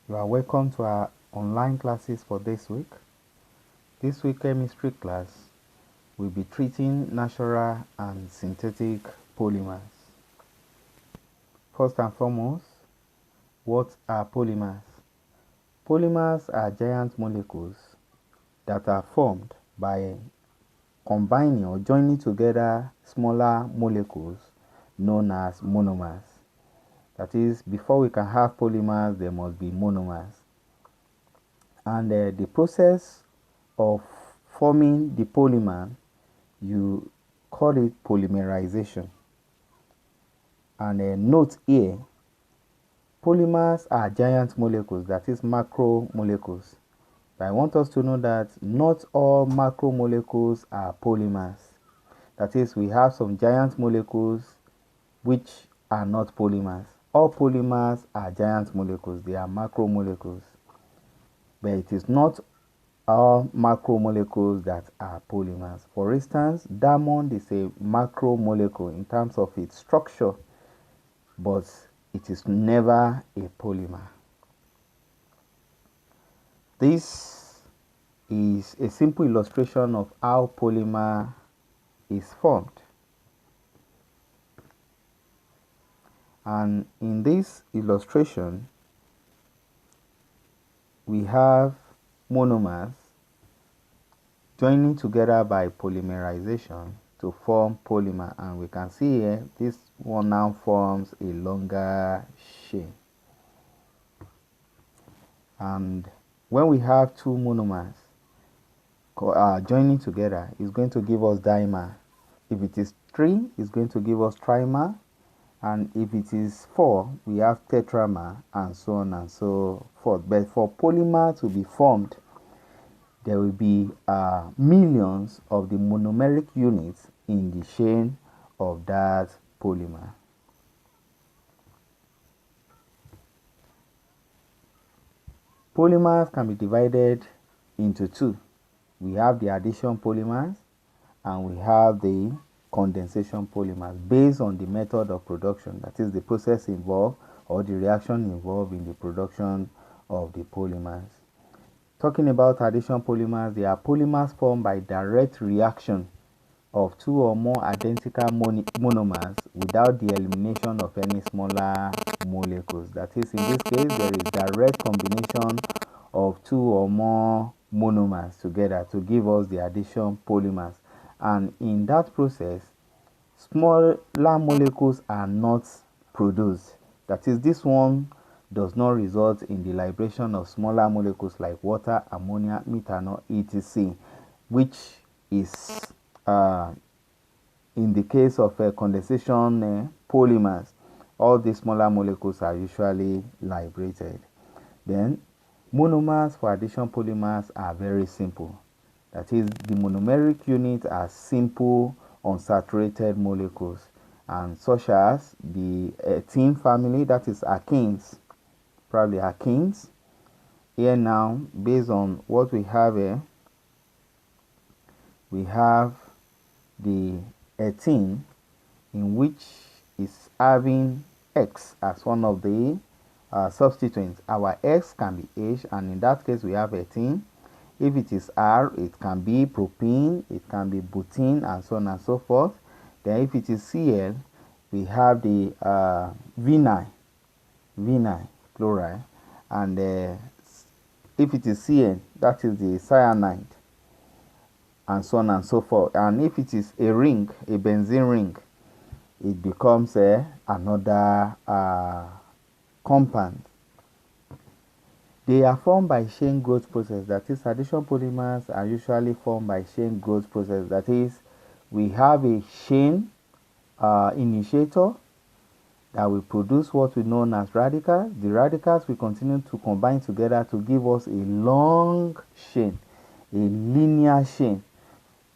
You are welcome to our online classes for this week. This week chemistry class will be treating natural and synthetic polymers. First and foremost, what are polymers? Polymers are giant molecules that are formed by combining or joining together smaller molecules known as monomers. That is, before we can have polymers, there must be monomers. And the process of forming the polymer, you call it polymerization. And note here, polymers are giant molecules, that is macromolecules. But I want us to know that not all macromolecules are polymers. That is, we have some giant molecules which are not polymers. All polymers are giant molecules, they are macromolecules. But it is not all macromolecules that are polymers. For instance, diamond is a macromolecule in terms of its structure, but it is never a polymer. This is a simple illustration of how polymer is formed. And in this illustration, we have monomers joining together by polymerization to form polymer, and we can see here this one now forms a longer chain. And when we have two monomers joining together, it's going to give us dimer. If it is 3, it's going to give us trimer, and if it is 4, we have tetramer, and so on and so forth. But for polymer to be formed, there will be millions of the monomeric units in the chain of that polymer. Polymers can be divided into two. We have the addition polymers and we have the condensation polymers based on the method of production, that is the process involved or the reaction involved in the production of the polymers. Talking about addition polymers, they are polymers formed by direct reaction of 2 or more identical monomers without the elimination of any smaller molecules. That is, in this case, there is direct combination of 2 or more monomers together to give us the addition polymers. And in that process, smaller molecules are not produced. That is, this one does not result in the liberation of smaller molecules like water, ammonia, methanol, etc., which is in the case of condensation polymers. All these smaller molecules are usually liberated. Then monomers for addition polymers are very simple. That is, the monomeric units are simple unsaturated molecules, and such as the ethene family, that is alkenes, probably alkenes. Here now, based on what we have here, we have the ethene, in which is having X as one of the substituents. Our X can be H, and in that case we have ethene. If it is R, it can be propene, it can be butene, and so on and so forth. Then if it is Cl, we have the vinyl chloride, and if it is Cn, that is the cyanide, and so on and so forth. And if it is a ring, a benzene ring, it becomes another compound. They are formed by chain growth process. That is, addition polymers are usually formed by chain growth process. That is, we have a chain initiator that will produce what we know as radicals. The radicals will continue to combine together to give us a long chain, a linear chain,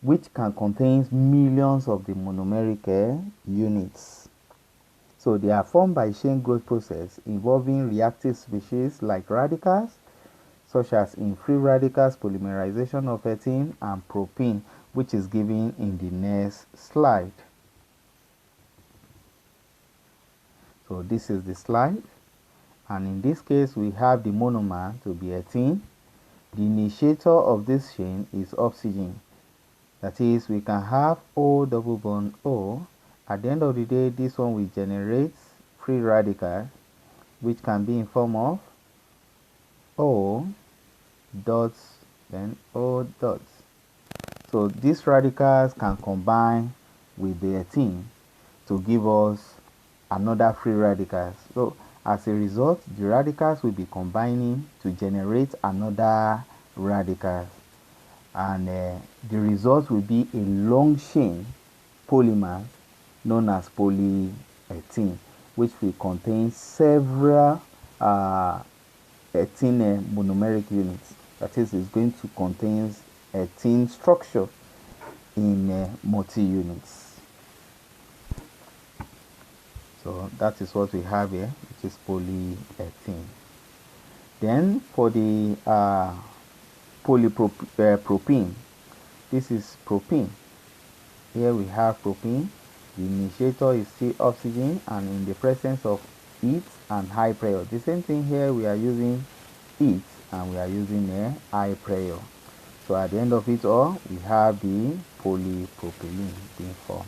which can contain millions of the monomeric units. So they are formed by chain growth process involving reactive species like radicals, such as in free radicals, polymerization of ethene and propene, which is given in the next slide. So this is the slide, and in this case we have the monomer to be ethene. The initiator of this chain is oxygen. That is, we can have O double bond O. At the end of the day, this one will generate free radicals, which can be in form of O dots, then O dots. So these radicals can combine with the ethene to give us another free radicals. So as a result, the radicals will be combining to generate another radical, and the result will be a long chain polymer known as polyethene, which will contain several ethene monomeric units. That is, it's going to contain ethene structure in multi-units. So that is what we have here, which is polyethene. Then for the polypropene, this is propene. Here we have propene. The initiator is still oxygen, and in the presence of heat and high pressure. The same thing here, we are using heat and we are using a high pressure. So at the end of it all, we have the polypropylene being formed.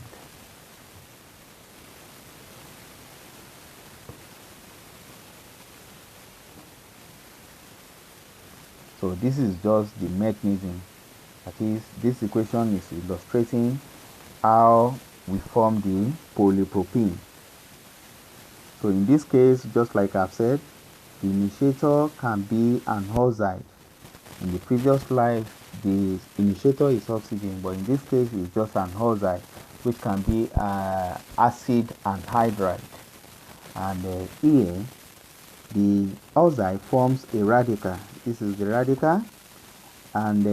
So this is just the mechanism. That is, this equation is illustrating how we form the polypropene. So in this case, just like I've said, the initiator can be an oxide. In the previous slide, the initiator is oxygen, but in this case, it's just an oxide, which can be acid anhydride. And here, the oxide forms a radical. This is the radical, and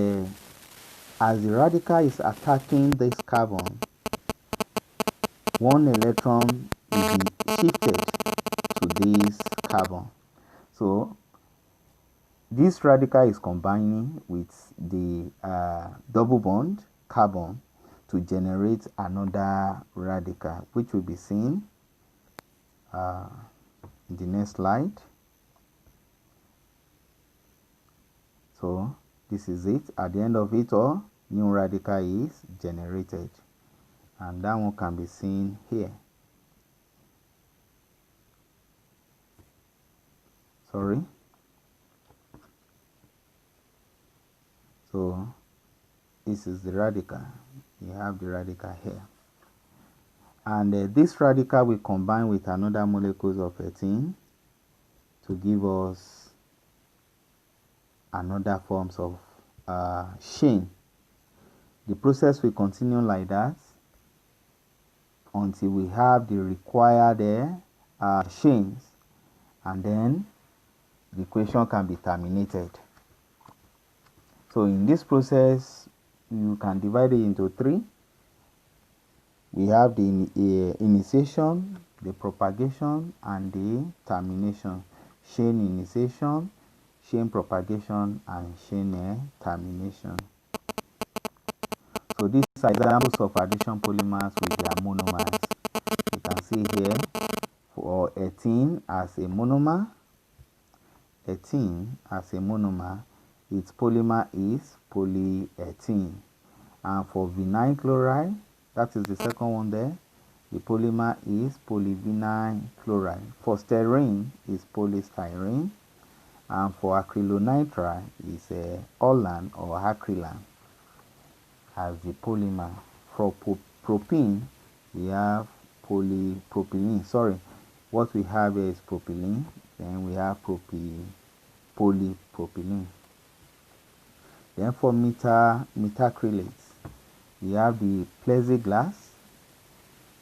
as the radical is attacking this carbon, one electron will be shifted to this carbon. So this radical is combining with the double bond carbon to generate another radical, which will be seen in the next slide. So this is it. At the end of it all, new radical is generated, and that one can be seen here. Sorry. So this is the radical. You have the radical here, and this radical will combine with another molecules of ethene to give us another forms of chain. The process will continue like that until we have the required chains, and then the equation can be terminated. So in this process, you can divide it into three. We have the initiation, the propagation, and the termination. Chain initiation, chain propagation, and chain termination. So these are examples of addition polymers with their monomers. You can see here for ethene as a monomer. Ethene as a monomer, its polymer is polyethene. And for vinyl chloride, that is the second one there, the polymer is polyvinyl chloride. For styrene is polystyrene, and for acrylonitrile is Olan or acrylan as the polymer. For propene, we have polypropylene. Sorry, what we have here is propylene, then we have polypropylene. Then for methacrylates, we have the plexiglass,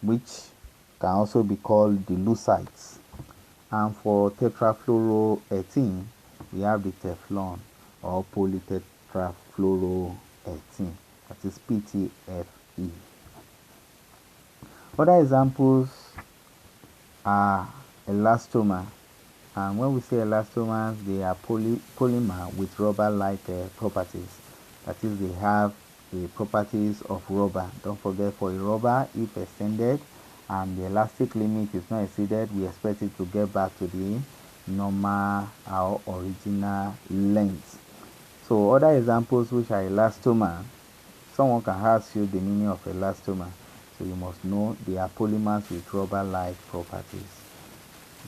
which can also be called the lucites. And for tetrafluoroethene, we have the Teflon or polytetrafluoroethene, that is PTFE. Other examples are elastomer. And when we say elastomers, they are polymer with rubber-like properties. That is, they have the properties of rubber. Don't forget, for a rubber, if extended and the elastic limit is not exceeded, we expect it to get back to the normal or original length. So other examples which are elastomer, someone can ask you the meaning of elastomer, so you must know they are polymers with rubber-like properties.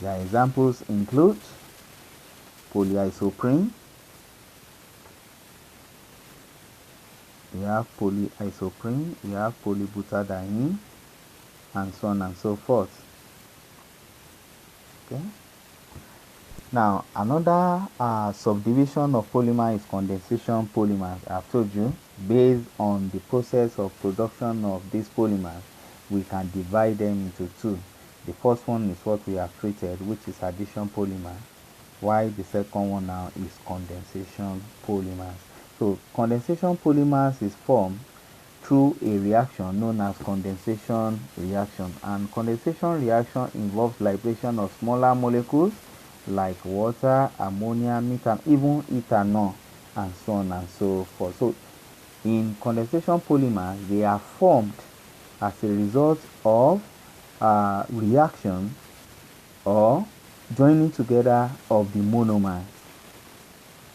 Their examples include polyisoprene, we have polyisoprene, we have polybutadiene, and so on and so forth. Okay. Now, another subdivision of polymer is condensation polymers. I've told you, based on the process of production of these polymers, we can divide them into two. The first one is what we have treated, which is addition polymer, while the second one now is condensation polymers. So, condensation polymers is formed through a reaction known as condensation reaction, and condensation reaction involves libration of smaller molecules like water, ammonia, methanol, even ethanol, and so on and so forth. So in condensation polymers, they are formed as a result of reaction or joining together of the monomers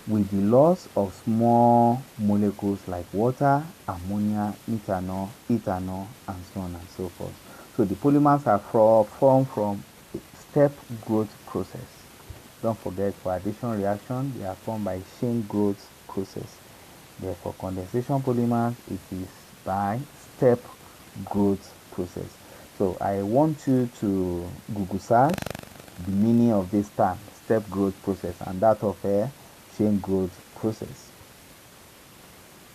with the loss of small molecules like water, ammonia, ethanol, and so on and so forth. So the polymers are formed from a step growth process. Don't forget, for addition reaction, they are formed by chain growth process. Therefore, condensation polymers, it is by step growth process. So I want you to Google search the meaning of this term, step growth process, and that of a chain growth process.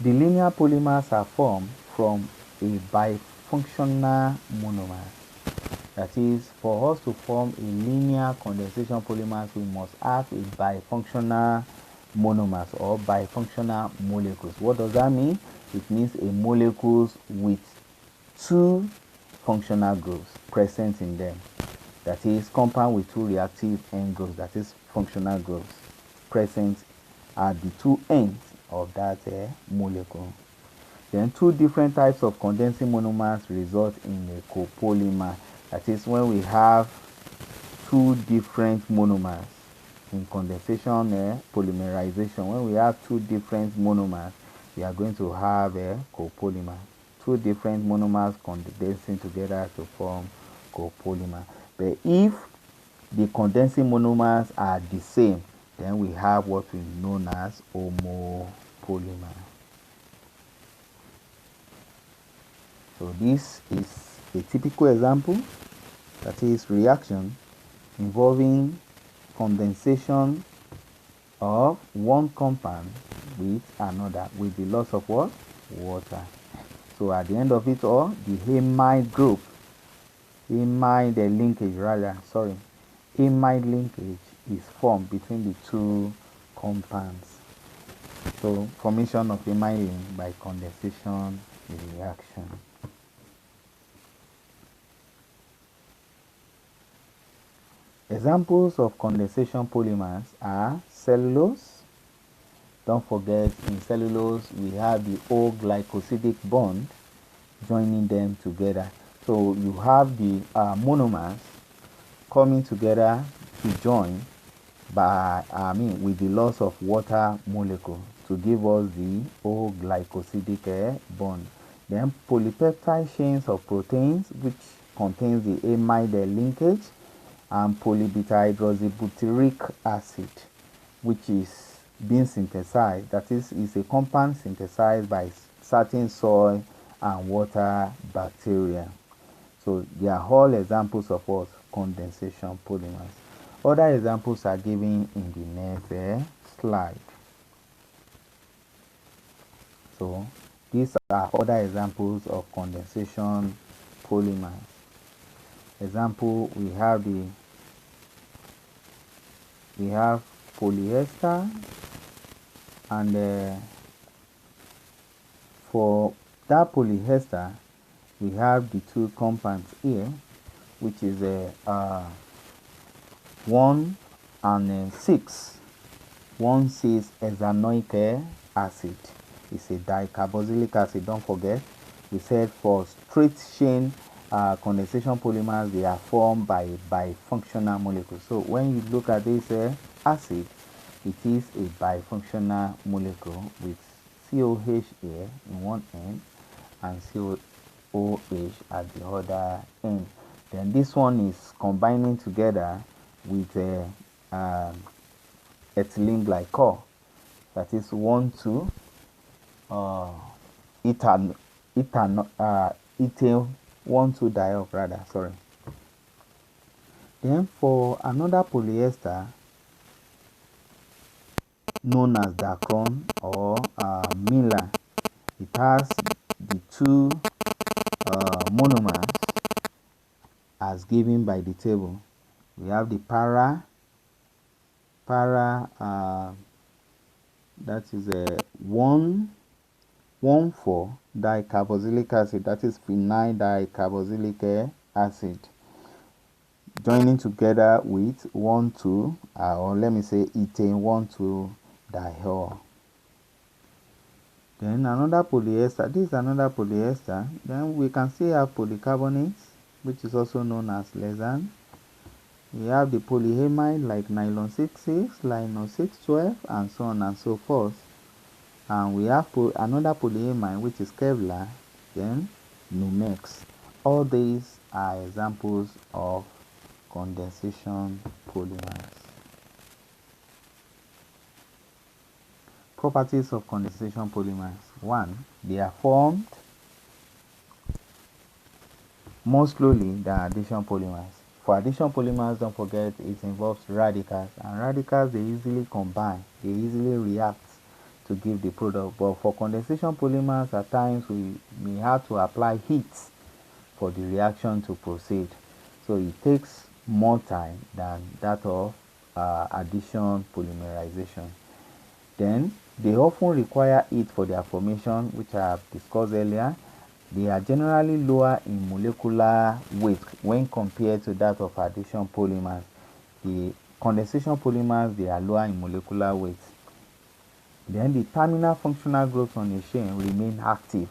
The linear polymers are formed from a bifunctional monomer. That is, for us to form a linear condensation polymers, we must have a bifunctional monomers or bifunctional molecules. What does that mean? It means a molecules with two functional groups present in them. That is, compound with two reactive end groups, that is functional groups, present at the two ends of that molecule. Then two different types of condensing monomers result in a copolymer. That is, when we have two different monomers in condensation polymerization, when we have two different monomers, we are going to have a copolymer. Two different monomers condensing together to form copolymer. But if the condensing monomers are the same, then we have what we know as homopolymer. So this is a typical example, that is reaction involving condensation of one compound with another with the loss of what? Water. So at the end of it all, the amide group, amide linkage is formed between the two compounds. So formation of amide link by condensation reaction. Examples of condensation polymers are cellulose. Don't forget, in cellulose we have the O-glycosidic bond joining them together. So you have the monomers coming together to join by with the loss of water molecule to give us the O-glycosidic bond. Then polypeptide chains of proteins, which contains the amide linkage, and polybutyrhydroxybutyric acid, which is being synthesized. That is a compound synthesized by certain soil and water bacteria. So they are all examples of what? Condensation polymers. Other examples are given in the next slide. So these are other examples of condensation polymers. Example, we have polyester, and for that polyester we have the two compounds here, which is 1 and 6. 1,6-hexanoic acid is a dicarboxylic acid. Don't forget, we said for straight chain condensation polymers, they are formed by bifunctional molecules. So when you look at this acid, it is a bifunctional molecule with COH here in one end and COOH at the other end. Then this one is combining together with ethylene glycol, that is 1,2 ethane 1,2-diol rather, sorry. Then for another polyester known as dacron or Miller, it has the two monomers as given by the table. We have the that is a 1,4-dicarboxylic acid, that is phenyl dicarboxylic acid, joining together with 1,2 or let me say ethane 1,2-diol. Then another polyester, this is another polyester. Then we can still have polycarbonates, which is also known as Lezan. We have the polyamide like nylon 6,6, nylon 6,12, and so on and so forth. And we have another polyamide, which is Kevlar, then Numex. All these are examples of condensation polymers. Properties of condensation polymers. 1. They are formed more slowly than addition polymers. For addition polymers, don't forget it involves radicals, and radicals, they easily combine, they easily react to give the product. But for condensation polymers, at times we may have to apply heat for the reaction to proceed. So it takes more time than that of addition polymerization. Then they often require heat for their formation, which I have discussed earlier. They are generally lower in molecular weight when compared to that of addition polymers. The condensation polymers, they are lower in molecular weight. Then the terminal functional groups on a chain remain active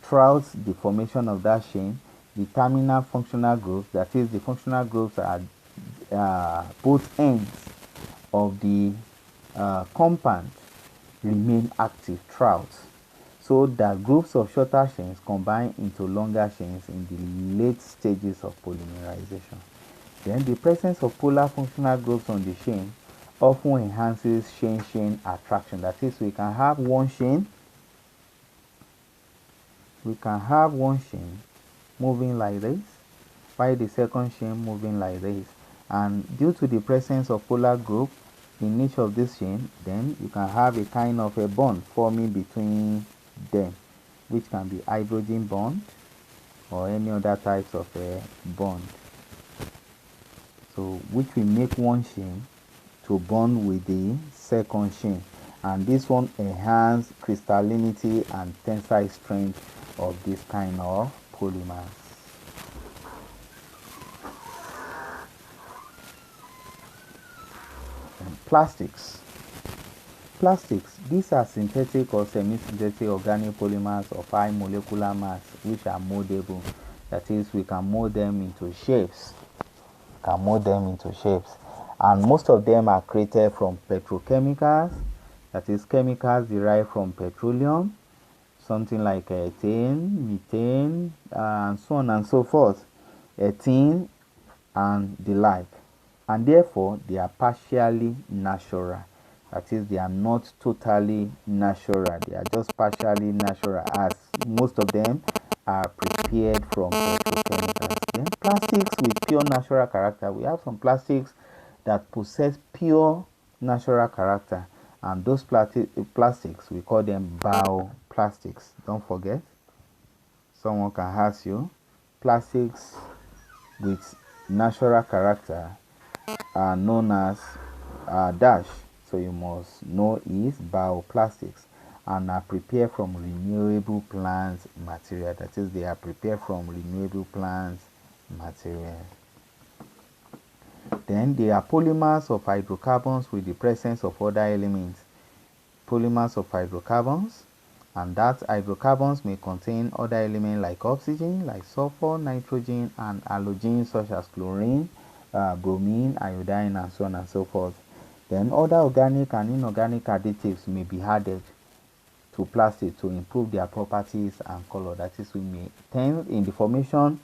throughout the formation of that chain. The terminal functional groups, that is, the functional groups are both ends of the compound, remain active throughout, so that groups of shorter chains combine into longer chains in the late stages of polymerization. Then the presence of polar functional groups on the chain often enhances chain-chain attraction. That is, we can have one chain moving like this, while the second chain moving like this. And due to the presence of polar group in each of these chains, then you can have a kind of a bond forming between them, which can be hydrogen bond or any other types of a bond. So which will make one chain to bond with the second chain, and this one enhance crystallinity and tensile strength of this kind of polymers. And plastics, these are synthetic or semi-synthetic organic polymers of high molecular mass, which are moldable. That is, we can mold them into shapes. And most of them are created from petrochemicals, that is, chemicals derived from petroleum, something like ethane, methane, and so on and so forth, ethene, and the like. And therefore, they are partially natural. That is, they are not totally natural. They are just partially natural, as most of them are prepared from petrochemicals. Then plastics with pure natural character. We have some plastics that possess pure natural character, and those plastics, we call them bioplastics. Don't forget, someone can ask you, plastics with natural character are known as dash, so you must know is bioplastics, and are prepared from renewable plant material. That is, they are prepared from renewable plant material. Then they are polymers of hydrocarbons with the presence of other elements. Polymers of hydrocarbons and that hydrocarbons may contain other elements like oxygen, like sulfur, nitrogen, and halogens such as chlorine, bromine, iodine, and so on and so forth. Then other organic and inorganic additives may be added to plastic to improve their properties and color. That is, we may tend in the formation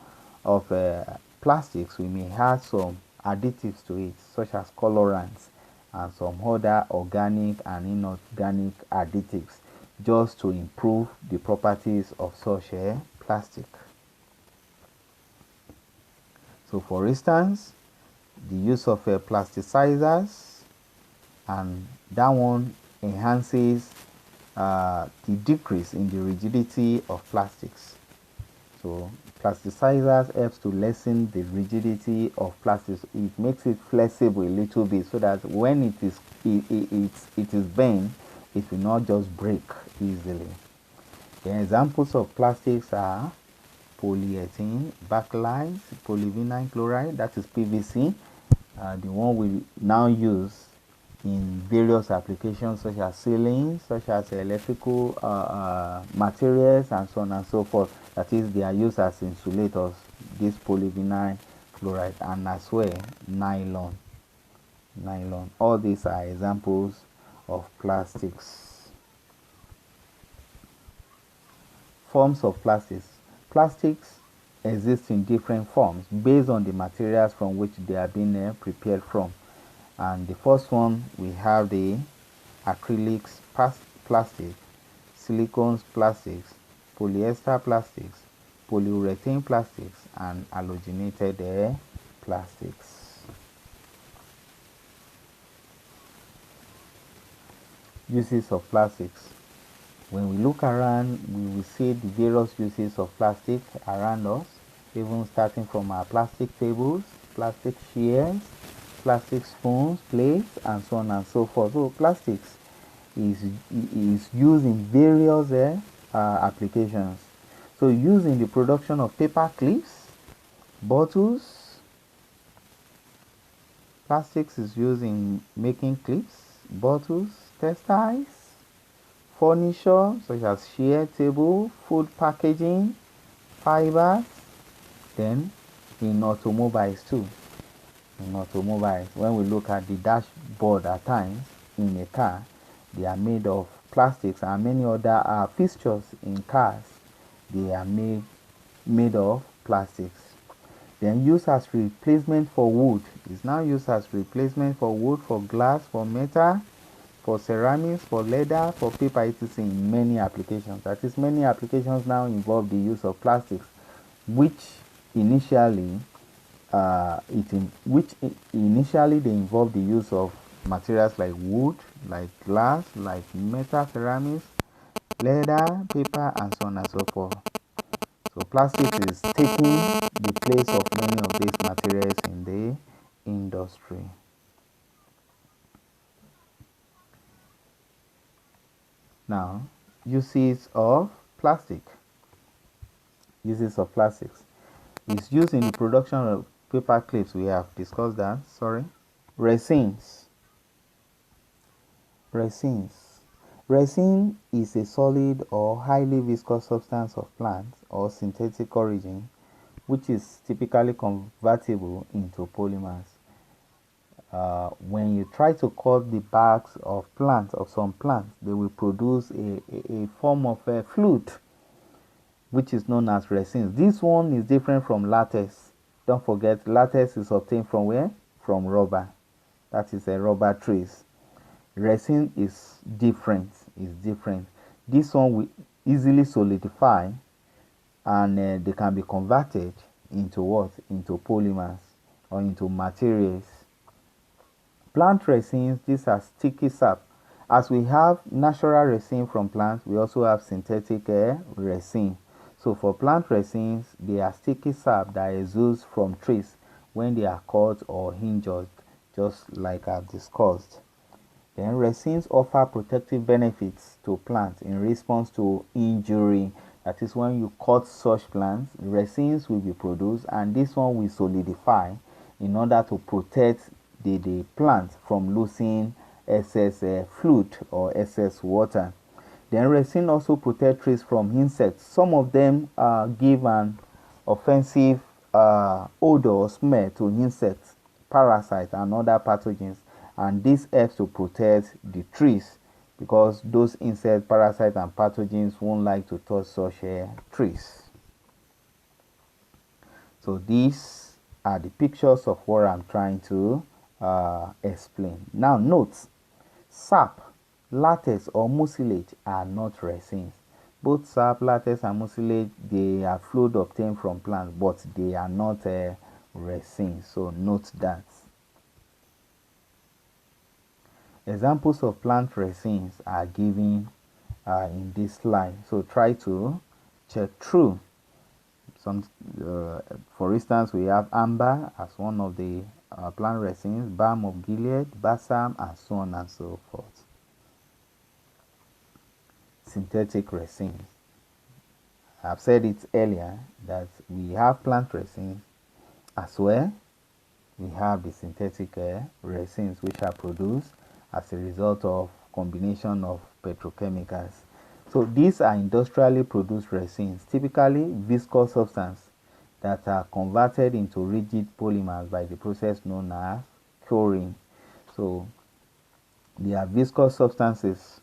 of plastics, we may add some additives to it, such as colorants and some other organic and inorganic additives, just to improve the properties of such a plastic. So for instance, the use of plasticizers, and that one enhances the decrease in the rigidity of plastics. So plasticizers helps to lessen the rigidity of plastics. It makes it flexible a little bit so that when it is bent, it will not just break easily. The examples of plastics are polyethylene, bakelite, polyvinyl chloride, that is PVC, the one we now use in various applications such as ceilings, such as electrical materials, and so on and so forth. That is, they are used as insulators, this polyvinyl chloride, and as well nylon. All these are examples of plastics. Forms of plastics. Plastics exist in different forms based on the materials from which they are being prepared from. And the first one, we have the acrylics plastic, silicones plastics, polyester plastics, polyurethane plastics, and halogenated plastics. Uses of plastics. When we look around, we will see the various uses of plastic around us, even starting from our plastic tables, plastic chairs, plastic spoons, plates, and so on and so forth. So plastics is used in various applications. So used in the production of paper clips, bottles. Plastics is used in making clips, bottles, textiles, furniture such as chair, table, food packaging, fibers, then in automobiles too. In automobiles, when we look at the dashboard at times in a car, they are made of plastics, and many other fixtures in cars, they are made of plastics. Then used as replacement for wood. It's now used as replacement for wood, for glass, for metal, for ceramics, for leather, for paper, etc. in many applications. That is, many applications now involve the use of plastics, which initially they involve the use of materials like wood, like glass, like metal, ceramics, leather, paper, and so on and so forth. So plastics is taking the place of many of these materials in the industry. Now, uses of plastic. Uses of plastics. It's used in the production of paper clips. We have discussed that. Sorry. Resins. Resin is a solid or highly viscous substance of plant or synthetic origin, which is typically convertible into polymers. When you try to cut the barks of some plants, they will produce a form of a fluid, which is known as resins. This one is different from latex. Don't forget, latex is obtained from where? From rubber. That is a rubber trace. Resin is different. This one will easily solidify, and they can be converted into what? Into polymers or into materials. Plant resins, these are sticky sap. As we have natural resin from plants, we also have synthetic resin. So for plant resins, they are sticky sap that exudes from trees when they are cut or injured, just like I've discussed. Then resins offer protective benefits to plants in response to injury. That is, when you cut such plants, resins will be produced, and this one will solidify in order to protect the plant from losing excess fluid or excess water. Then resin also protect trees from insects. Some of them give an offensive odor or smell to insects, parasites, and other pathogens, and this helps to protect the trees because those insects, parasites, and pathogens won't like to touch such trees. So these are the pictures of what I'm trying to explain. Now note, sap, latex, or mucilage are not resins. Both sap, latex, and mucilage, they are fluid obtained from plants, but they are not resins. So note that. Examples of plant resins are given in this slide. So try to check through. For instance, we have amber as one of the plant resins, balm of Gilead, balsam, and so on and so forth. Synthetic resins. I've said it earlier that we have plant resins as well. We have the synthetic resins which are produced as a result of combination of petrochemicals. So these are industrially produced resins, typically viscous substances that are converted into rigid polymers by the process known as curing. So they are viscous substances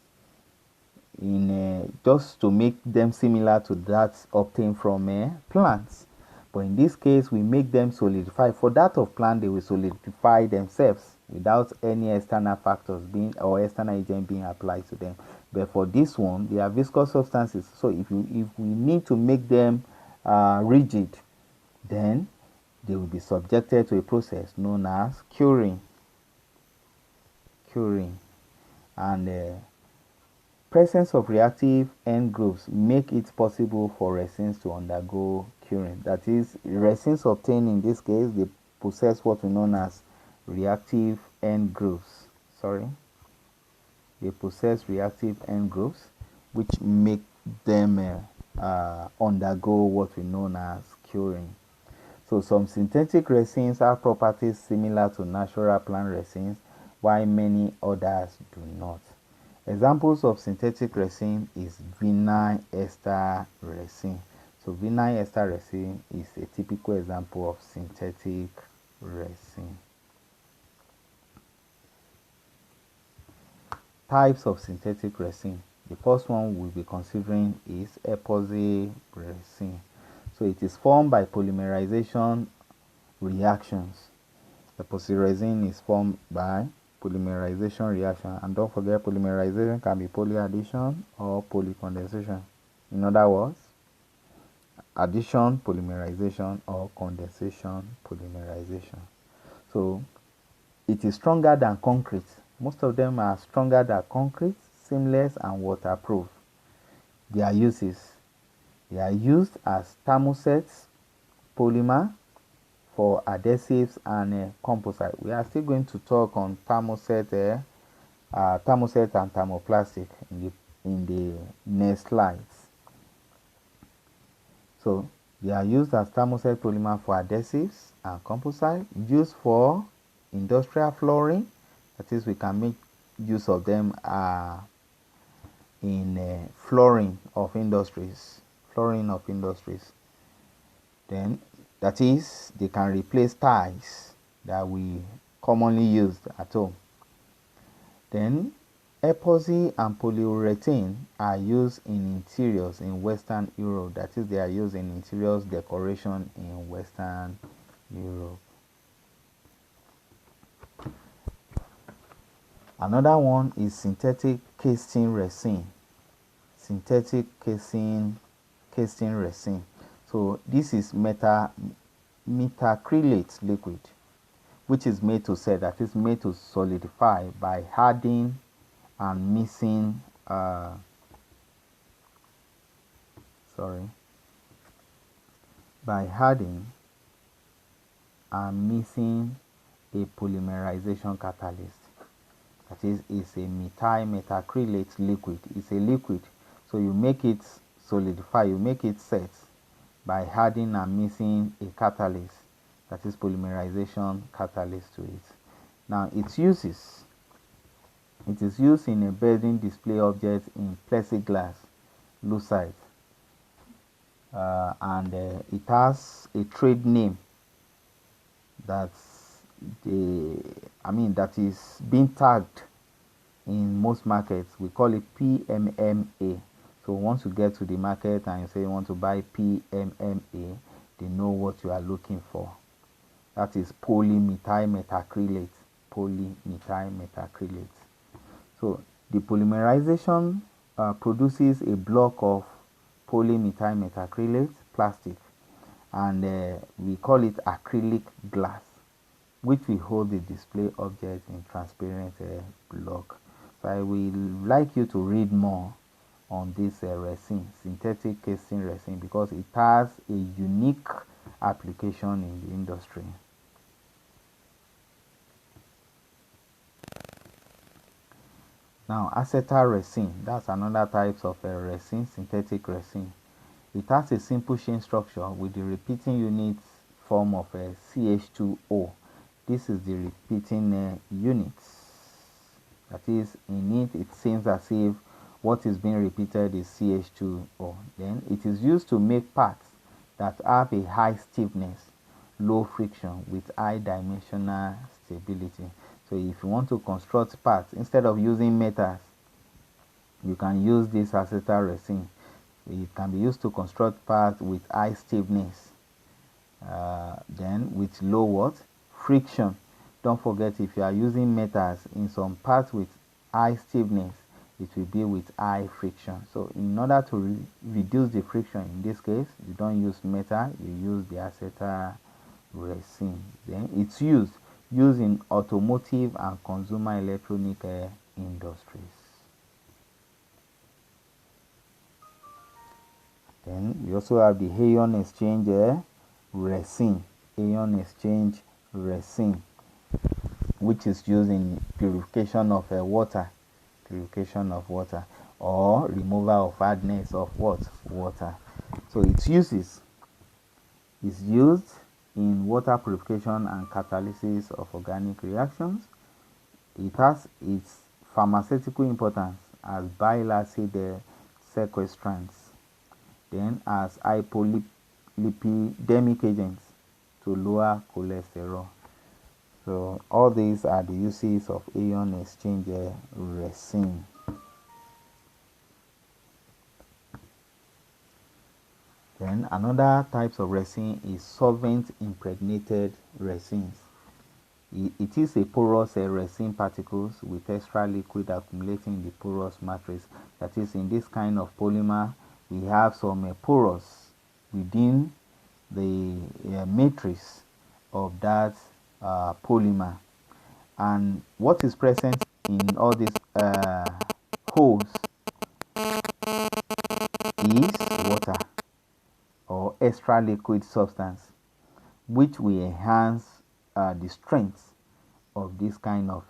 in just to make them similar to that obtained from plants. But in this case, we make them solidify. For that of plant, they will solidify themselves without any external factors being or external agent being applied to them. But for this one, they are viscous substances. So if we need to make them rigid, then they will be subjected to a process known as curing. And presence of reactive end groups make it possible for resins to undergo curing. That is, resins obtained in this case, they possess what we know as reactive end groups. They possess reactive end groups which make them undergo what we know as curing. So some synthetic resins have properties similar to natural plant resins, while many others do not. Examples of synthetic resin is vinyl ester resin. So vinyl ester resin is a typical example of synthetic resin. Types of synthetic resin. The first one we'll be considering is epoxy resin. So it is formed by polymerization reactions. Epoxy resin is formed by polymerization reaction, and don't forget polymerization can be polyaddition or polycondensation. In other words, addition polymerization or condensation polymerization. So it is stronger than concrete. Most of them are stronger than concrete, seamless, and waterproof. Their uses: they are used as thermosets polymer for adhesives and composite. We are still going to talk on thermoset and thermoplastic in the next slides. So they are used as thermoset polymer for adhesives and composite, used for industrial flooring. That is, we can make use of them in flooring of industries. Then that is, they can replace tiles that we commonly use at home. Then epoxy and polyurethane are used in interiors in Western Europe. That is, they are used in interiors decoration in Western Europe. Another one is synthetic casting resin. Synthetic casting resin. So this is methacrylate liquid, which is made to set, that is made to solidify by hardening and mixing by hardening and mixing a polymerization catalyst. That is, it's a methacrylate liquid. It's a liquid, so you make it solidify, you make it set by adding and mixing a catalyst, that is polymerization catalyst, to it. Now its uses It is used in embedding display objects in plexiglass, lucite, and it has a trade name that's that is being tagged in most markets. We call it PMMA. So once you get to the market and you say you want to buy PMMA, they know what you are looking for. That is polymethyl methacrylate. Polymethyl methacrylate. So the polymerization produces a block of polymethyl methacrylate plastic, and we call it acrylic glass, which will hold the display object in transparent block. So I will like you to read more on this resin, synthetic casing resin, because it has a unique application in the industry. Now, acetal resin, that's another type of resin, synthetic resin. It has a simple chain structure with the repeating unit form of a CH2O. This is the repeating unit. That is, in it seems as if what is being repeated is CH2O. Then it is used to make parts that have a high stiffness, low friction with high dimensional stability. So if you want to construct parts, instead of using metals, you can use this acetal resin. It can be used to construct parts with high stiffness, then with low what? Friction. Don't forget, if you are using metals in some parts with high stiffness, it will be with high friction. So in order to reduce the friction, in this case, you don't use metal, you use the acetal resin. Then it's used in automotive and consumer electronic industries. Then we also have the ion exchange resin. Ion exchange resin, which is used in purification of water, or removal of hardness of what? Water. So its uses is used in water purification and catalysis of organic reactions. It has its pharmaceutical importance as bile acid sequestrants, then as hypolipidemic agents to lower cholesterol. So all these are the uses of ion exchange resin. Then another types of resin is solvent impregnated resins. It is a porous resin particles with extra liquid accumulating in the porous matrix. That is, in this kind of polymer, we have some porous within the matrix of that polymer, and what is present in all these holes is water or extra liquid substance, which will enhance the strength of this kind of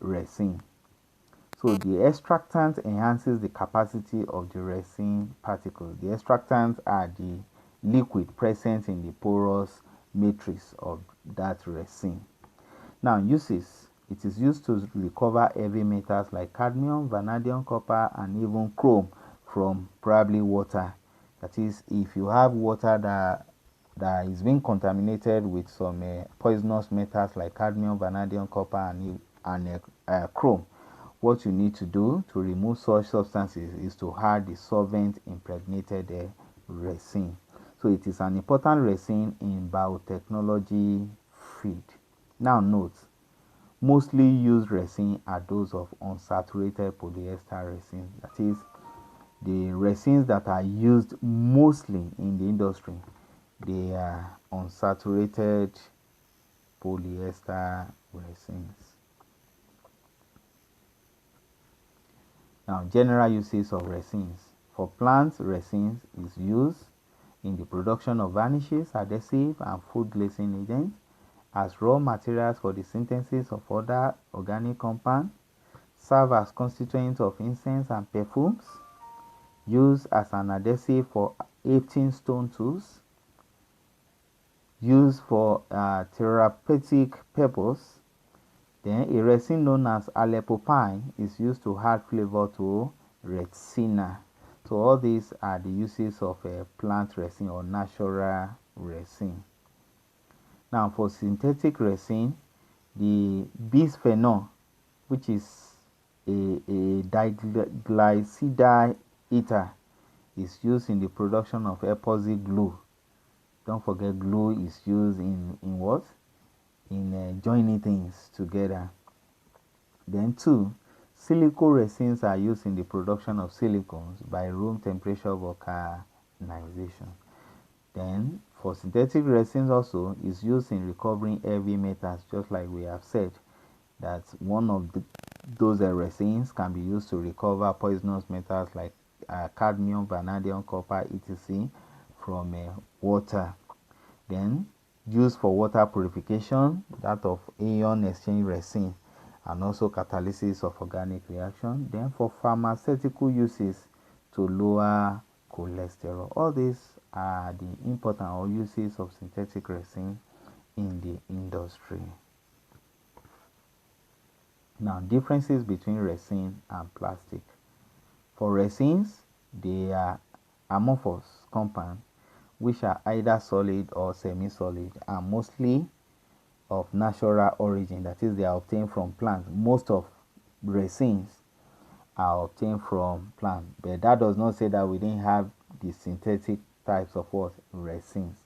resin. So the extractant enhances the capacity of the resin particles. The extractants are the liquid present in the porous matrix of that resin. Now, uses: it is used to recover heavy metals like cadmium, vanadium, copper, and even chrome from probably water. That is, if you have water that is being contaminated with some poisonous metals like cadmium, vanadium, copper, and chrome, what you need to do to remove such substances is to add the solvent impregnated resin. So it is an important resin in biotechnology field. Now note, mostly used resin are those of unsaturated polyester resin. That is, the resins that are used mostly in the industry, they are unsaturated polyester resins. Now, general uses of resins. For plants, resins is used in the production of varnishes, adhesive, and food glazing agents, as raw materials for the synthesis of other organic compounds, serve as constituents of incense and perfumes, used as an adhesive for hafting stone tools, used for therapeutic purpose, Then a resin known as alepopine is used to add flavor to retsina. So all these are the uses of a plant resin or natural resin. Now for synthetic resin, the bisphenol, which is a diglycide ether, is used in the production of epoxy glue. Don't forget, glue is used in what? In joining things together. Then 2, silico resins are used in the production of silicones by room temperature vulcanization. Then for synthetic resins also is used in recovering heavy metals, just like we have said that one of those resins can be used to recover poisonous metals like cadmium, vanadium, copper, etc. from water. Then used for water purification, that of ion exchange resin, and also catalysis of organic reaction. Then for pharmaceutical uses to lower cholesterol. All these are the important or uses of synthetic resin in the industry. Now, differences between resin and plastic. For resins, they are amorphous compounds which are either solid or semi-solid and mostly of natural origin, that is, they are obtained from plants. Most of resins are obtained from plants, but that does not say that we didn't have the synthetic types of what? Resins.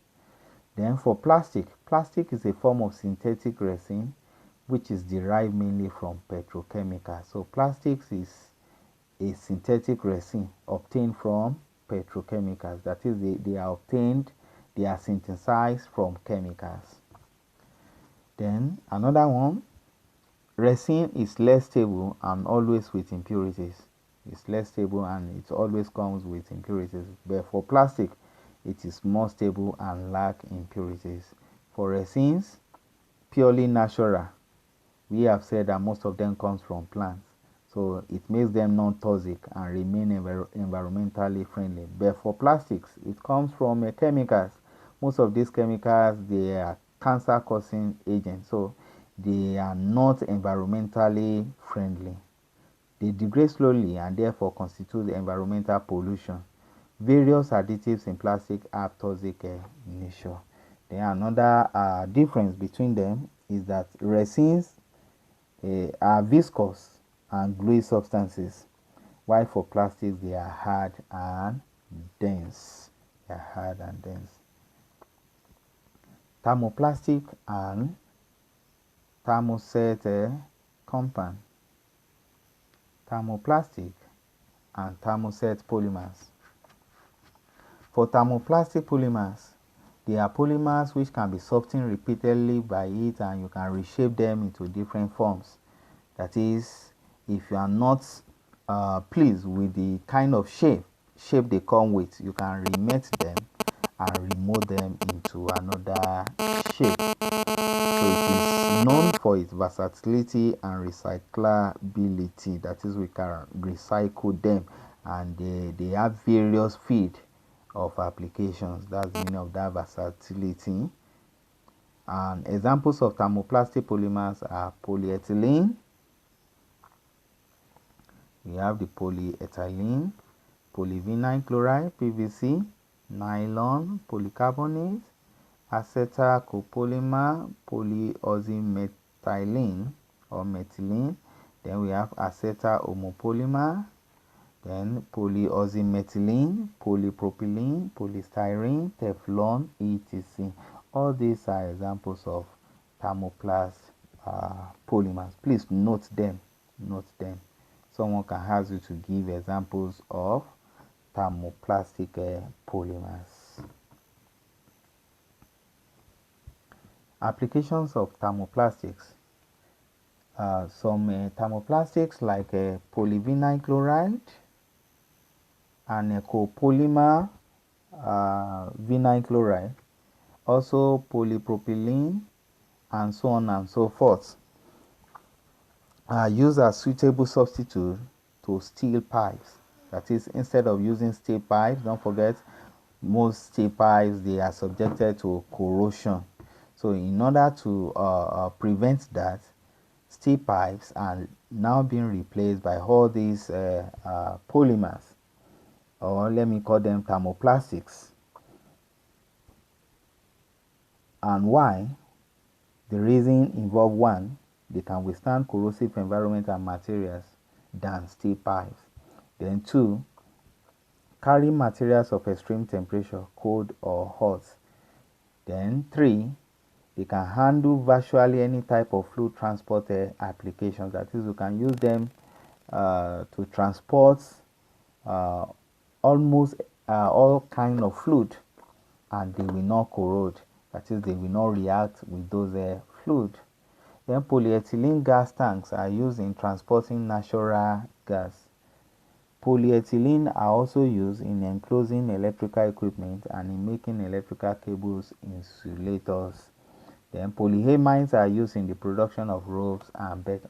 Then for plastic, plastic is a form of synthetic resin which is derived mainly from petrochemicals. So plastics is a synthetic resin obtained from petrochemicals. That is, they are obtained, they are synthesized from chemicals. Then another one, resin is less stable and always with impurities. It's less stable and it always comes with impurities. But for plastic, it is more stable and lack impurities. For resins, purely natural. We have said that most of them comes from plants. So it makes them non-toxic and remain environmentally friendly. But for plastics, it comes from chemicals. Most of these chemicals, they are cancer-causing agents. So they are not environmentally friendly. They degrade slowly and therefore constitute environmental pollution. Various additives in plastic have toxic nature. Then another difference between them is that resins are viscous and gluey substances, while for plastics they are hard and dense. They are hard and dense. Thermoplastic and thermoset compound. Thermoplastic and thermoset polymers. For thermoplastic polymers, they are polymers which can be softened repeatedly by heat and you can reshape them into different forms. That is, if you are not pleased with the kind of shape they come with, you can remelt them and remold them into another shape. So it is known for its versatility and recyclability. That is, we can recycle them and they have various fields of applications. That's the meaning of that versatility. And examples of thermoplastic polymers are polyethylene. We have the polyethylene, polyvinyl chloride, PVC, nylon, polycarbonate, acetal copolymer, polyoxymethylene or methylene. Then we have acetal homopolymer, then polyoxymethylene, polypropylene, polystyrene, Teflon, etc. All these are examples of thermoplast polymers. Please note them. Note them. Someone can ask you to give examples of thermoplastic polymers. Applications of thermoplastics. Some thermoplastics like polyvinyl chloride and copolymer vinyl chloride, also polypropylene, and so on and so forth, are used as suitable substitute to steel pipes. That is, instead of using steel pipes, don't forget, most steel pipes, they are subjected to corrosion. So in order to prevent that, steel pipes are now being replaced by all these polymers, or let me call them thermoplastics. And why? The reason involve: one, they can withstand corrosive environment and materials than steel pipes. Then two, carry materials of extreme temperature, cold or hot. Then three, they can handle virtually any type of fluid transport applications. That is, you can use them to transport uh, almost all kind of fluid, and they will not corrode. That is, they will not react with those fluid. Then polyethylene gas tanks are used in transporting natural gas. Polyethylene are also used in enclosing electrical equipment and in making electrical cables insulators. Then polyamides are used in the production of ropes and bed,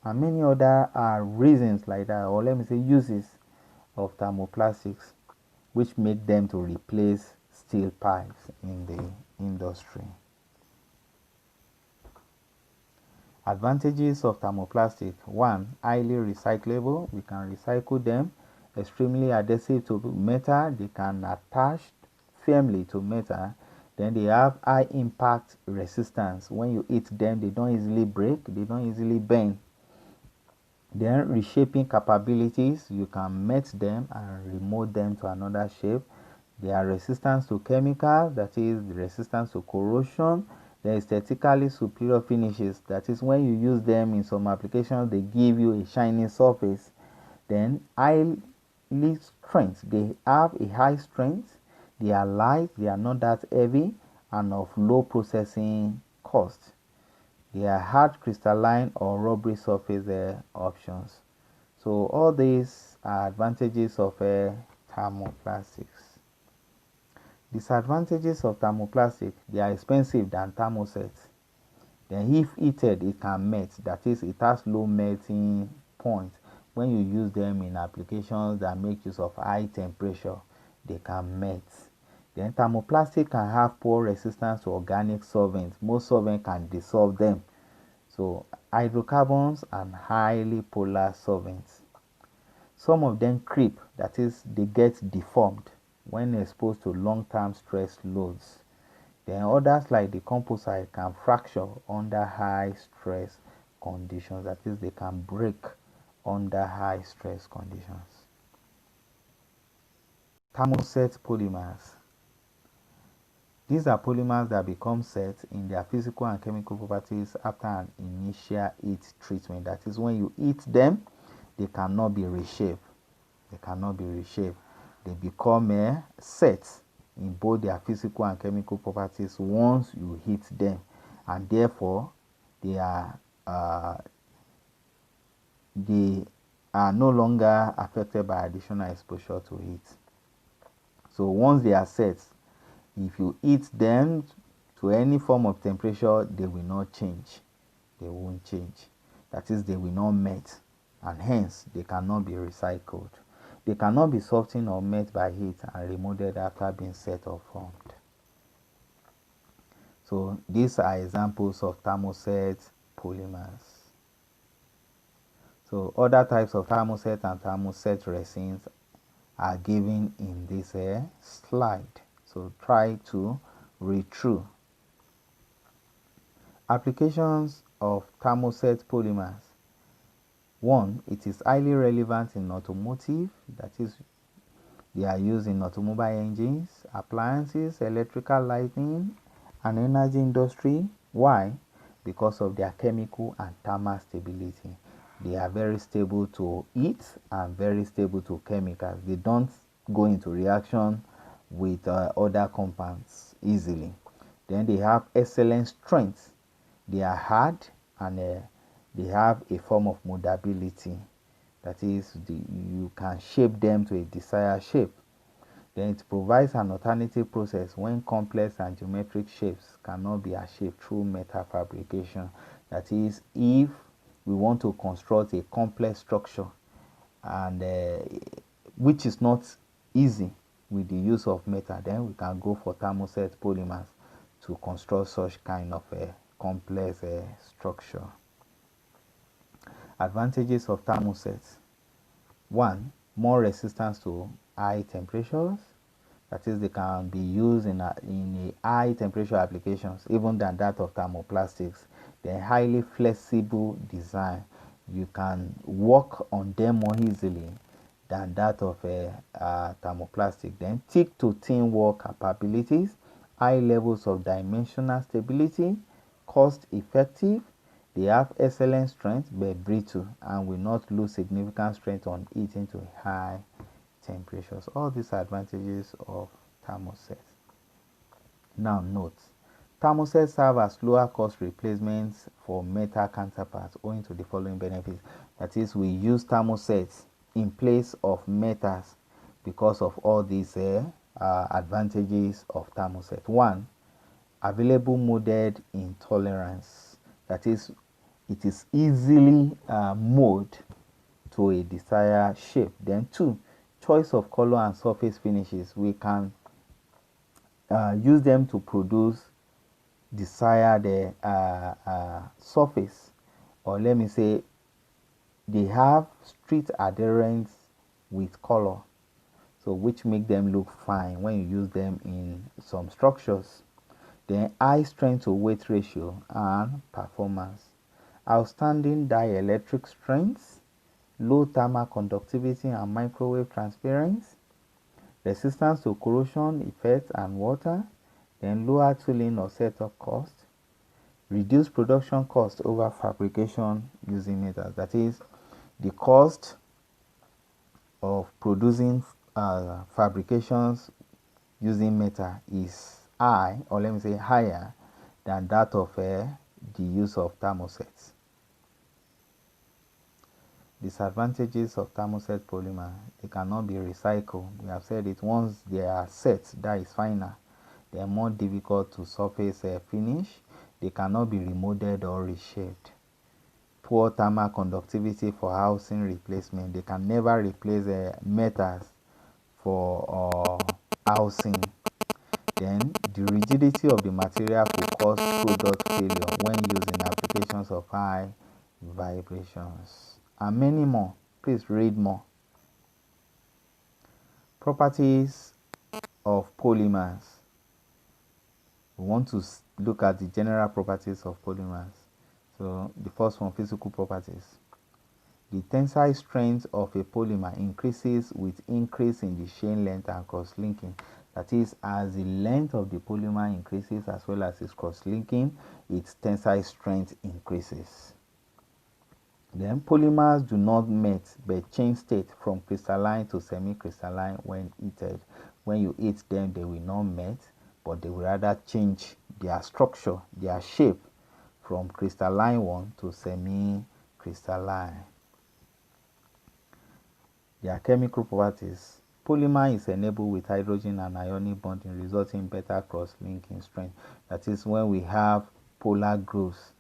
and many other reasons like that, or let me say uses of thermoplastics, which make them to replace steel pipes in the industry. Advantages of thermoplastic: one, highly recyclable. We can recycle them. Extremely adhesive to metal. They can attach firmly to metal. Then they have high impact resistance. When you hit them, they don't easily break, they don't easily bend. Then reshaping capabilities: you can melt them and remold them to another shape. They are resistant to chemicals, that is, resistance to corrosion. There is aesthetically superior finishes, that is, when you use them in some applications, they give you a shiny surface. Then highly strength: they have a high strength, they are light, they are not that heavy, and of low processing cost. They are hard crystalline or rubbery surface options. So all these are advantages of thermoplastics. Disadvantages of thermoplastic: they are expensive than thermosets. Then if heated, it can melt, that is, it has low melting point. When you use them in applications that make use of high temperature, they can melt. Then thermoplastic can have poor resistance to organic solvents. Most solvents can dissolve them. So hydrocarbons and highly polar solvents. Some of them creep, that is, they get deformed when exposed to long-term stress loads. Then others, like the composite, can fracture under high stress conditions, that is, they can break under high stress conditions. Thermoset polymers. These are polymers that become set in their physical and chemical properties after an initial heat treatment. That is, when you heat them, they cannot be reshaped. They cannot be reshaped. They become set in both their physical and chemical properties once you heat them, and therefore they are no longer affected by additional exposure to heat. So once they are set, if you heat them to any form of temperature, they will not change. They won't change. That is, they will not melt, and hence they cannot be recycled. They cannot be softened or melt by heat and remolded after being set or formed. So these are examples of thermoset polymers. So other types of thermoset and thermoset resins are given in this slide. So try to read through. Applications of thermoset polymers. One, it is highly relevant in automotive, that is, they are used in automobile engines, appliances, electrical lighting, and energy industry. Why? Because of their chemical and thermal stability. They are very stable to heat and very stable to chemicals. They don't go into reaction with other compounds easily. Then they have excellent strength. They are hard, and they have a form of moldability. That is, you can shape them to a desired shape. Then it provides an alternative process when complex and geometric shapes cannot be achieved through metal fabrication. That is, if we want to construct a complex structure, and which is not easy with the use of metal, then we can go for thermoset polymers to construct such kind of a complex structure. Advantages of thermosets. 1. More resistance to high temperatures. That is, they can be used in a high temperature applications, even than that of thermoplastics. They're highly flexible design. You can work on them more easily than that of a thermoplastic. Then thick to thin wall capabilities, high levels of dimensional stability, cost effective. They have excellent strength but brittle and will not lose significant strength on heating to high temperatures. All these advantages of thermosets. Now note, thermosets serve as lower cost replacements for metal counterparts owing to the following benefits. That is, we use thermosets in place of metals because of all these advantages of thermoset. 1. Available molded intolerance. That is, it is easily molded to a desired shape. Then 2. Choice of color and surface finishes. We can use them to produce desired surface, or let me say they have strict adherence with color, so which make them look fine when you use them in some structures. Then high strength to weight ratio and performance. Outstanding dielectric strength, low thermal conductivity and microwave transparency, resistance to corrosion effects and water, then lower tooling or setup cost, reduce production cost over fabrication using metals. That is, the cost of producing fabrications using metal is high, or let me say higher, than that of the use of thermosets. Disadvantages of thermoset polymer. They cannot be recycled. We have said it, once they are set, that is final. They are more difficult to surface finish. They cannot be remolded or reshaped. Poor thermal conductivity for housing replacement. They can never replace metals for housing. Then the rigidity of the material could cause product failure when used in applications of high vibrations, and many more. Please read more. Properties of polymers. We want to look at the general properties of polymers. So the first one, physical properties. The tensile strength of a polymer increases with increase in the chain length and cross-linking. That is, as the length of the polymer increases as well as its cross-linking, its tensile strength increases. Then polymers do not melt but change state from crystalline to semi-crystalline when heated. When you heat them, they will not melt, but they will rather change their structure, their shape, from crystalline one to semi-crystalline. Their chemical properties. Polymer is enabled with hydrogen and ionic bonding, resulting in better cross-linking strength. That is, when we have polar grooves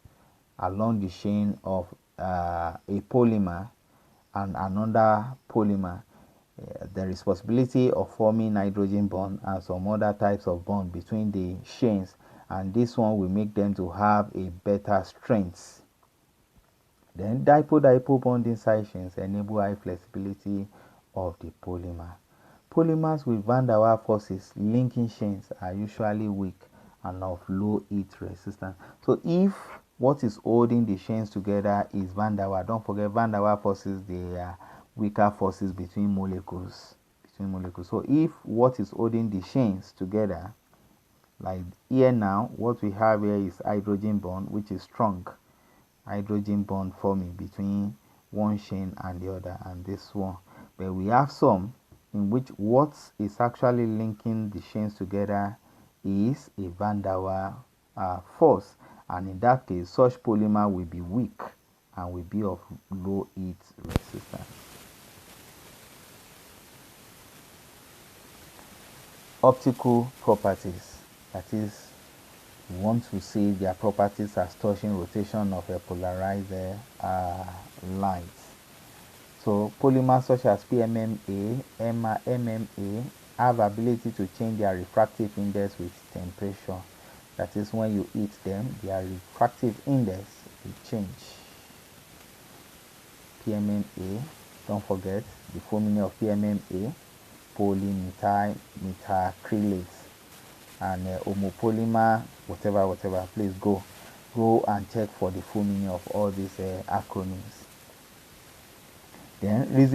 along the chain of a polymer and another polymer, there is possibility of forming nitrogen bond and some other types of bond between the chains, and this one will make them to have a better strength. Then dipole-dipole bonding side chains enable high flexibility of the polymer. Polymers with van der Waals forces linking chains are usually weak and of low heat resistance. So if what is holding the chains together is van der Waals, don't forget van der Waals forces, they are weaker forces between molecules. So if what is holding the chains together, like here now, what we have here is hydrogen bond, which is strong. Hydrogen bond forming between one chain and the other, and this one. But we have some in which what is actually linking the chains together is a van der Waals force, and in that case, such polymer will be weak and will be of low heat resistance. Optical properties. That is, we want to see their properties as touching rotation of a polarized light. So polymers such as PMMA, MMA have ability to change their refractive index with temperature. That is, when you heat them, their refractive index will change. PMMA. Don't forget the full meaning of PMMA: polymethyl methacrylates. And homopolymer, whatever. Please go and check for the full meaning of all these acronyms. Then this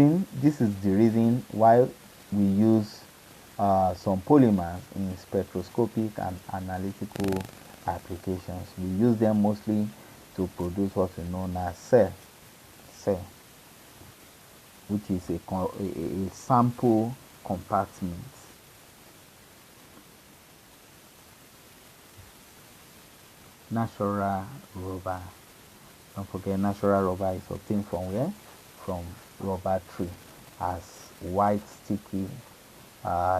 is the reason why we use some polymers in spectroscopic and analytical applications. We use them mostly to produce what we know as cell, which is a sample compartment. Natural rubber. Don't forget, natural rubber is obtained from where? From rubber tree as white sticky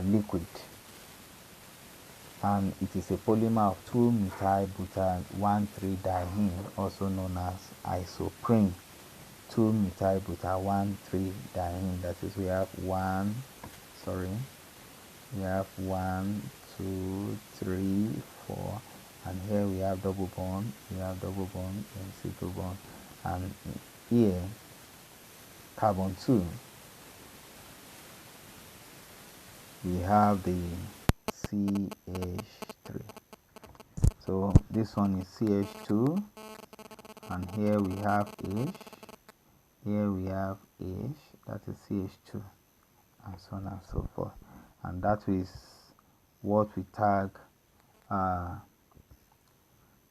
liquid, and it is a polymer of 2-methyl-butyl-1,3-diene, also known as isoprene. 2-methyl-butyl-1,3-diene. That is, we have one, 2, 3, 4, and here we have double bond, and single bond, and here carbon 2. We have the CH3. So this one is CH2, and here we have H, here we have H, that is CH2, and so on and so forth. And that is what we tag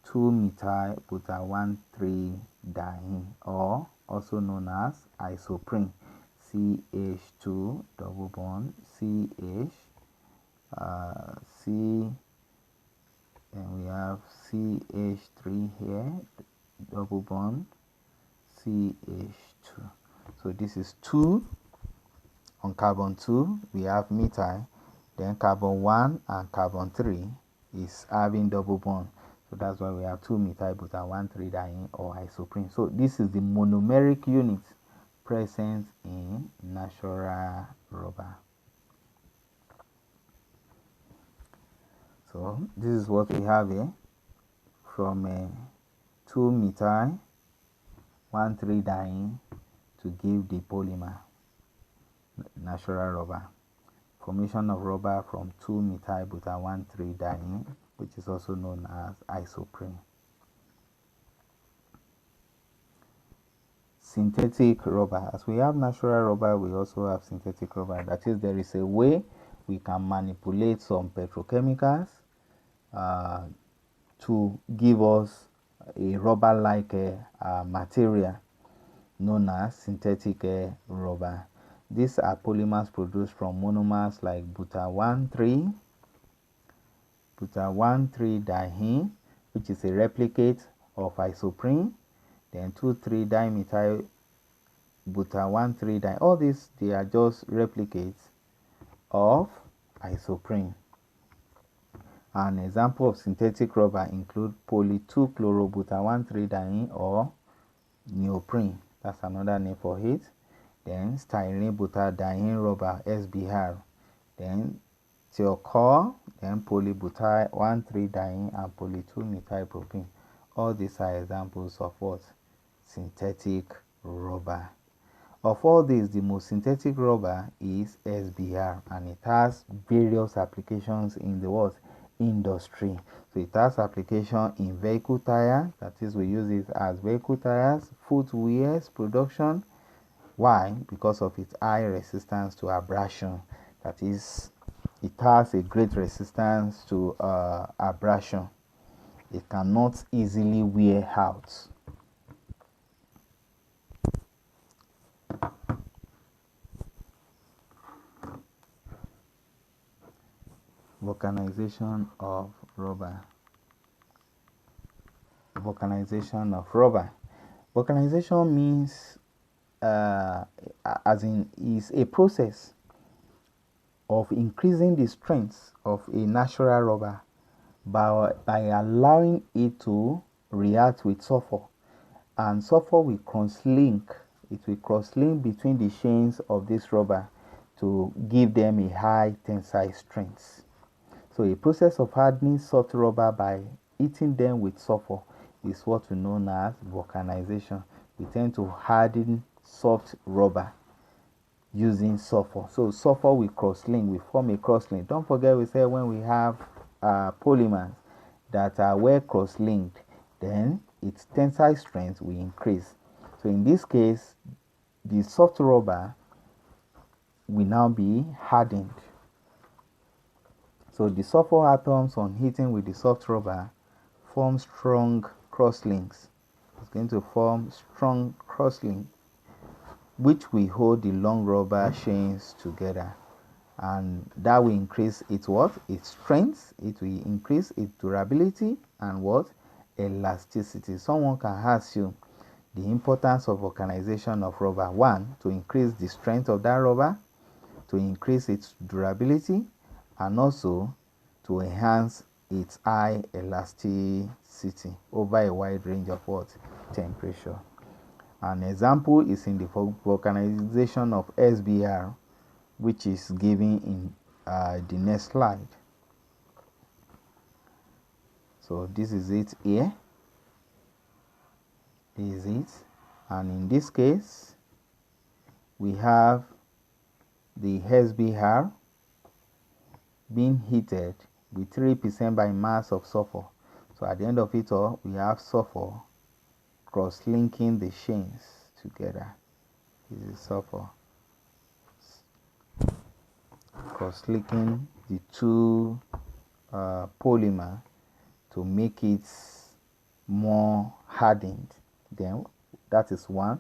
2-methyl-butyl-1,3-diene, or also known as isoprene. CH2 double bond, CH, C, and we have CH3 here, double bond, CH2. So this is 2 on carbon 2, we have methyl, then carbon 1 and carbon 3 is having double bond. So that's why we have 2-methyl-butyl-1,3-diene, or isoprene. So this is the monomeric unit present in natural rubber. So this is what we have here from 2-methyl-1,3-diene to give the polymer natural rubber. Formation of rubber from 2-methyl-butyl-1,3-diene, which is also known as isoprene. Synthetic rubber. As we have natural rubber, we also have synthetic rubber. That is, there is a way we can manipulate some petrochemicals to give us a rubber-like material known as synthetic rubber. These are polymers produced from monomers like butyl-1,3-diene, which is a replicate of isoprene, then 2,3-dimethyl-butyl-1,3-diene. All these, they are just replicates of isoprene. An example of synthetic rubber include poly-2-chlorobutyl-1,3-diene, or neoprene. That's another name for it. Then styrene-butyl-diene rubber, SBR. Then thiocol, then polybutyl-1,3-diene, and poly-2-methylpropene. All these are examples of what? Synthetic rubber. Of all these, the most synthetic rubber is SBR, and it has various applications in the what? Industry. So it has application in vehicle tires, that is, we use it as vehicle tires, footwears production. Why? Because of its high resistance to abrasion. That is, it has a great resistance to abrasion. It cannot easily wear out. Vulcanization of rubber. Vulcanization of rubber. Vulcanization means, as in, is a process of increasing the strength of a natural rubber by allowing it to react with sulfur, and sulfur will cross-link. It will cross-link between the chains of this rubber to give them a high tensile strength. So a process of hardening soft rubber by heating them with sulfur is what we know as vulcanization. We tend to harden soft rubber using sulfur. So sulfur will cross-link, we form a cross-link. Don't forget we said when we have polymers that are well cross-linked, then its tensile strength will increase. So in this case, the soft rubber will now be hardened. So the sulfur atoms on heating with the soft rubber form strong cross-links. It's going to form strong cross-link which will hold the long rubber chains together, and that will increase its what? Its strength. It will increase its durability and what? Elasticity. Someone can ask you the importance of vulcanization of rubber. One, to increase the strength of that rubber, to increase its durability, and also to enhance its high elasticity over a wide range of what? Temperature. An example is in the vulcanization of SBR, which is given in the next slide. So this is it here. This is it. And in this case, we have the SBR being heated with 3% by mass of sulfur. So at the end of it all, we have sulfur cross-linking the chains together. This is sulfur cross-linking the two polymer to make it more hardened. Then that is one.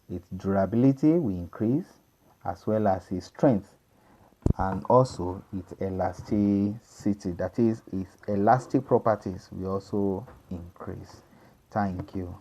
Its durability will increase as well as its strength, and also its elasticity, that is its elastic properties will also increase. Thank you.